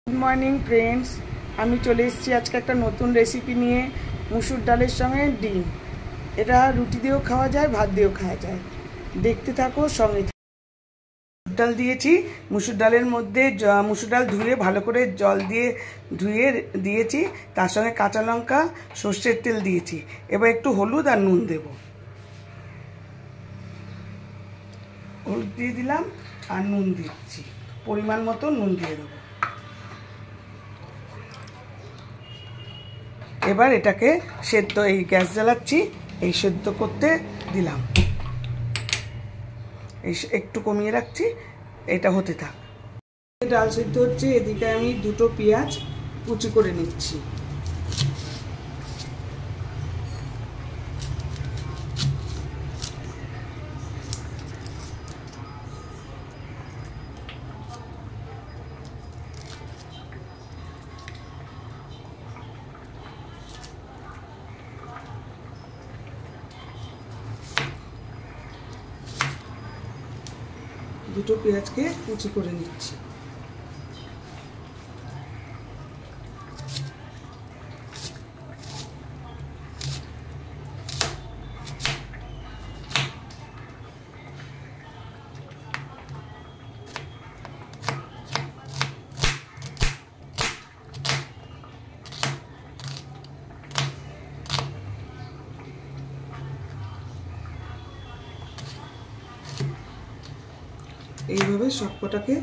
Good morning friends আমি চলে এসেছি আজকে একটা নতুন রেসিপি নিয়ে মুসুর ডালের সঙ্গে ডিম। এটা রুটি দিয়েও খাওয়া যায়, ভাত দিয়েও খাওয়া যায়। দেখতে থাকো, সঙ্গে ডাল দিয়েছি। মুসুর ডালের মধ্যে মুসুর ডাল ধুয়ে ভালো করে জল দিয়ে ধুয়ে দিয়েছি। তার সঙ্গে কাঁচা লঙ্কা, সর্ষের তেল দিয়েছি। এবার একটু হলুদ আর নুন দেব। হলুদ দিয়ে দিলাম আর নুন দিচ্ছি, পরিমাণ মতো নুন দিয়ে দেবো। এবার এটাকে সেদ্ধ, এই গ্যাস জ্বালাচ্ছি, এই সেদ্ধ করতে দিলাম। এই একটু কমিয়ে রাখছি, এটা হতে থাক। ডাল সেদ্ধ হচ্ছে, এদিকে আমি দুটো পেঁয়াজ কুচি করে নিচ্ছি। দুটো পেঁয়াজকে কুচি করে নিচ্ছি। এইভাবে সবকটাকে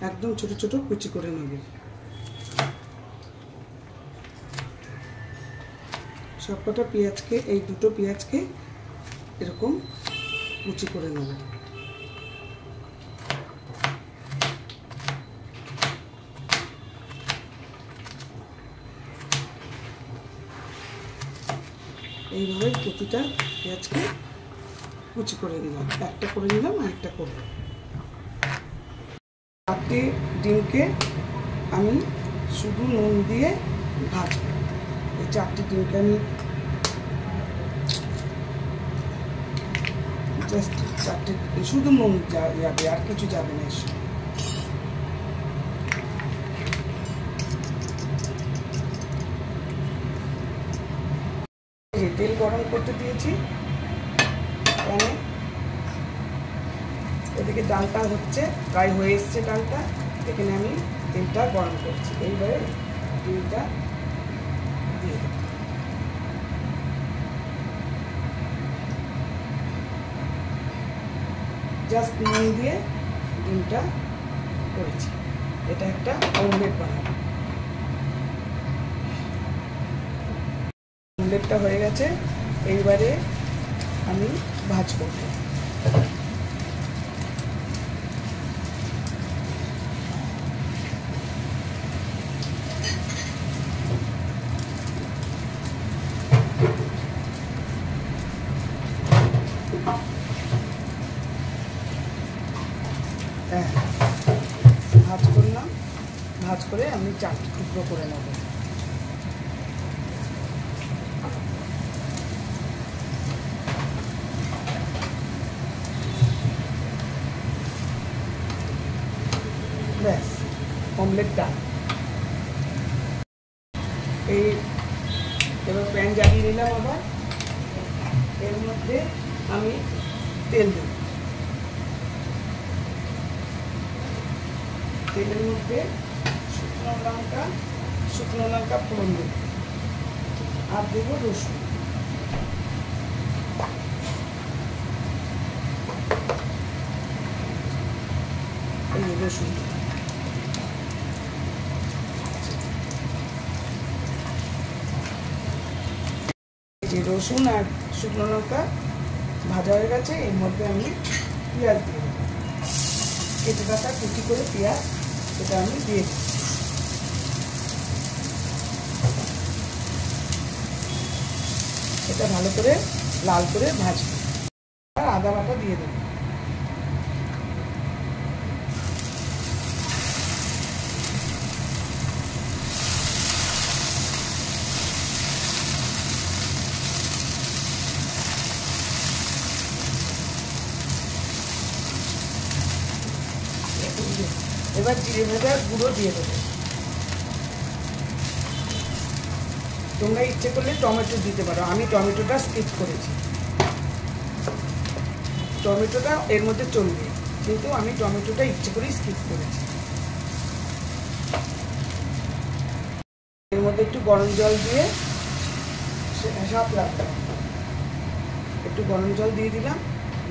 একদম ছোট ছোট কুচি করে নেব। সবকটা পেঁয়াজকে, এই দুটো পেঁয়াজকে এরকম কুচি করে নেব। এইভাবে প্রতিটা পেঁয়াজকে কুচি করে নিলাম। একটা করে নিলাম, আরেকটা করব। 4টে ডিমকে আমি শুধু নুন দিয়ে ভাজবো। এই 4টে ডিমকে আমি জাস্ট 4টে, শুধু নুন যাবে, আর কিছু যাবে না। তেল গরম করতে দিয়েছি প্যানে। এদিকে ডালটা হচ্ছে, প্রায় হয়ে এসছে ডালটা। এখানে আমি তেলটা গরম করছি। এইবারে ডিমটা দিয়ে দেব। জাস্ট নুন দিয়ে ডিমটা করেছি। এটা একটা অমলেট বানাবো। অমলেটটা হয়ে গেছে, এইবারে আমি ভাজবো। ভাজ করলাম, ভাজ করে আমি 4টে টুকরো করে নেব। ব্যাস, অমলেট ডাল। এই এবার প্যান জ্বালিয়ে নিলাম। আবার এর মধ্যে আমি তেল দেব। তেলের মধ্যে শুকনো লঙ্কা ফোড়ন দেব, আর দেব রসুন। এই রসুন, রসুন আর শুকনো লঙ্কা ভাজা হয়ে গেছে। এর মধ্যে আমি পেঁয়াজ দিয়ে দেবো। কেটে রাখা কুচি করে পেঁয়াজ, এটা আমি দিয়ে দিচ্ছি। এটা ভালো করে লাল করে ভাজবো। আর আদা বাটা দিয়ে দেবো। এবার জিরে ভাজার গুঁড়ো দিয়ে দেবো। তোমরা ইচ্ছে করলে টমেটো দিতে পারো, আমি টমেটোটা স্কিপ করেছি। টমেটোটা এর মধ্যে চলবে, কিন্তু আমি টমেটোটা ইচ্ছে করেই স্কিপ করেছি। এর মধ্যে একটু গরম জল দিয়ে সাঁতলাবো, একটু গরম জল দিয়ে দিলাম,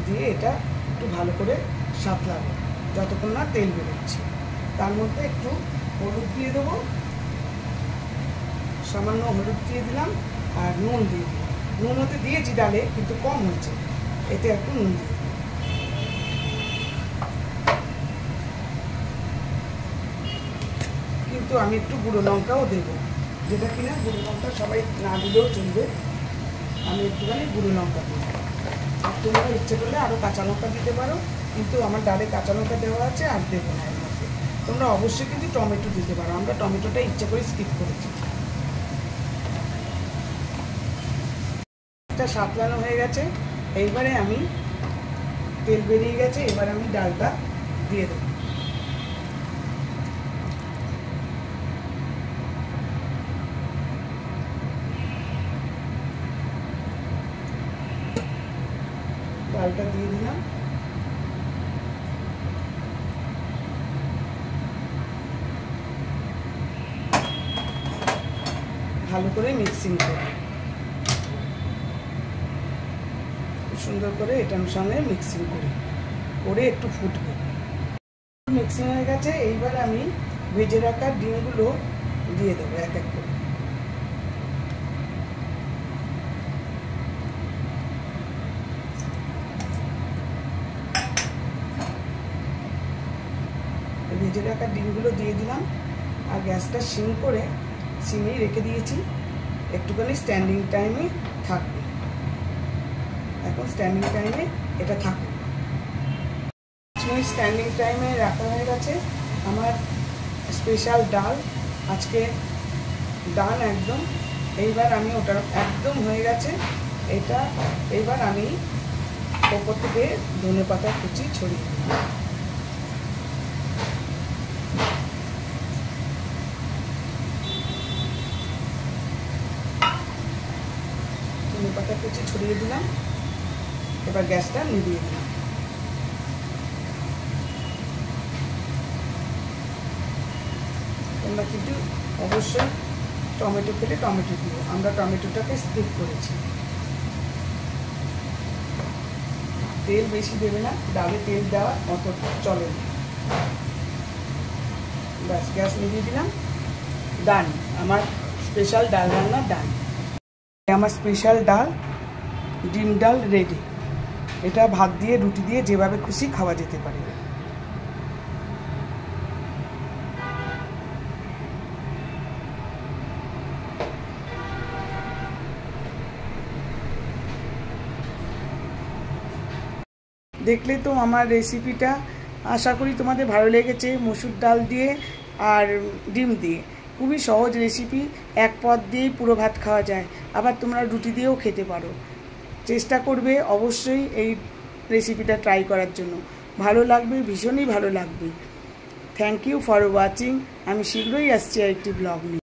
দিয়ে এটা একটু ভালো করে সাঁতলাবো যতক্ষণ না তেল বেরোচ্ছে। তার মধ্যে একটু হলুদ দিয়ে দেবো, সামান্য হলুদ দিয়ে দিলাম, আর নুন দিয়ে দিলাম। নুন হতে দিয়েছি ডালে, কিন্তু কম হচ্ছে, এতে একটু নুন দিয়ে দিলাম। কিন্তু আমি একটু গুঁড়ো লঙ্কাও দেবো, যেটা কিনা গুঁড়ো লঙ্কা সবাই না দিলেও চলবে, আমি একটুখানি গুঁড়ো লঙ্কা দিই। আর তোমরা ইচ্ছে করলে আরও কাঁচা লঙ্কা দিতে পারো, কিন্তু আমার ডালে কাঁচা লঙ্কা দেওয়া আছে, আর দেবো না এর মধ্যে। তোমরা অবশ্যই কিন্তু টমেটো দিতে পারো, আমরা টমেটোটা ইচ্ছে করে স্কিপ করেছি। এটা সাঁতলানো হয়ে গেছে, এইবারে আমি তেল বেরিয়ে গেছে, এবার আমি ডালটা দিয়ে দেবো। ডালটা দিয়ে দিলাম, ভালো করে মিক্সিং করে, সুন্দর করে এটার সঙ্গে মিক্সিং করে একটু ফুটবে। মিক্সিং হয়ে গেছে, এইবার আমি ভেজে রাখা ডিমগুলো দিয়ে দেবো এক এক করে। ভেজে রাখা ডিমগুলো দিয়ে দিলাম, আর গ্যাসটা সিমেই রেখে দিয়েছি, একটুখানি স্ট্যান্ডিং টাইমে থাকবে। এখন স্ট্যান্ডিং টাইমে এটা থাকবে। স্ট্যান্ডিং টাইমে রাখা হয়ে গেছে আমার স্পেশাল ডাল, আজকে ডাল একদম। এইবার আমি ওটা একদম হয়ে গেছে এটা, এইবার আমি ওপর থেকে ধনেপাতা কুচি ছড়িয়ে দিলাম। ধনেপাতা কুচি ছড়িয়ে দিলাম, এবার গ্যাসটা নিভিয়ে দিলাম। তোমরা কিন্তু অবশ্যই টমেটো খেলে টমেটো দিও, আমরা টমেটোটাকে স্কিপ করেছি। তেল বেশি দেবে না, ডালে তেল দেওয়া অত চলে না। ব্যাস, গ্যাস নিভিয়ে দিলাম, ডান। আমার স্পেশাল ডাল রান্না ডান। আমার স্পেশাল ডাল, ডিম ডাল রেডি। এটা ভাত দিয়ে, রুটি দিয়ে, যেভাবে খুশি খাওয়া যেতে পারে। দেখলে তো আমার রেসিপিটা, আশা করি তোমাদের ভালো লেগেছে। মসুর ডাল দিয়ে আর ডিম দিয়ে খুবই সহজ রেসিপি, এক পদ দিয়েই পুরো ভাত খাওয়া যায়, আবার তোমরা রুটি দিয়েও খেতে পারো। চেষ্টা করবে অবশ্যই এই রেসিপিটা ট্রাই করার জন্য, ভালো লাগবে, ভীষণই ভালো লাগবে। Thank you for watching. আমি শীঘ্রই আসছি একটি ব্লগ নিয়ে।